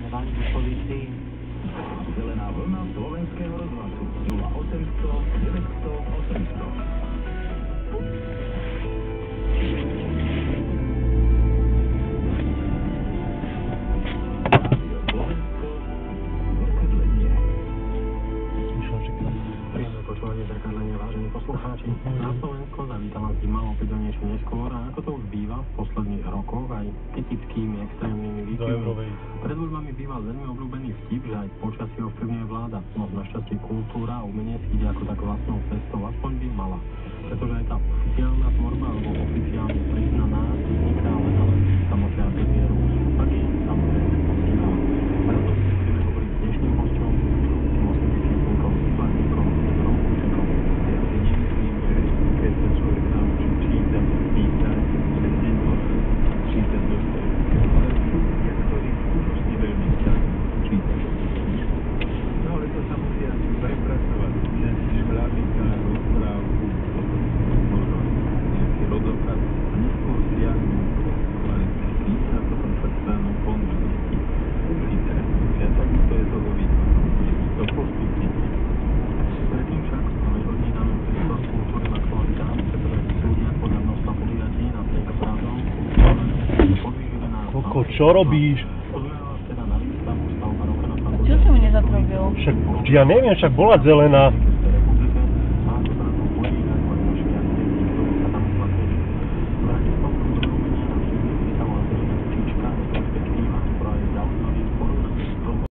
nemáš k dispozícii. Zelená vlna slovenského rozhlasu 0800 900 800. Poslucháči, na Slovensko zavítala zima opätovnejšie neskôr a ako to už býva v posledných rokoch aj typickými extrémnymi výkyvmi. Pred voľbami býval veľmi obľúbený vtip, že aj počasie ovplyvňuje vláda, no našťastie kultúra a umenie si ide ako tak vlastnou cestou, aspoň by mala. Pretože aj tá oficiálna tvorba alebo oficiálne priznaná vzniká len ale samotné a bez vieru, tak je samozrejme postíhala. Preto si musíme hovoriť s dnešným hosťom, mostným výčetníkom, výtvarníkom, Romčekom. Ja si nemyslím, že keď sa človek naučí čítať, písať, cez deň čítať Dostojevského, ale ľudia, ktorí skutočne veľmi chceli čítať. No ale to sa musia prepracovať cez šľavika, rozprávku, možno nejaký rodokaz a neskôr siahnu kvalitný písať, potom sa stanú pomníky už literatúry a takisto je to vo výtvarnom, to postupne. Predtým však rozhodne dáme príklad kultúry v aktualitách, pretože súdia podľa množstva podujatí na tejto právnom podvyživená... Koko, čo robíš? Pozrieme vás teda na výstavu stavba roka na Sandu. Čo si mi nezatrobil? Však, ja neviem, však bola zelená.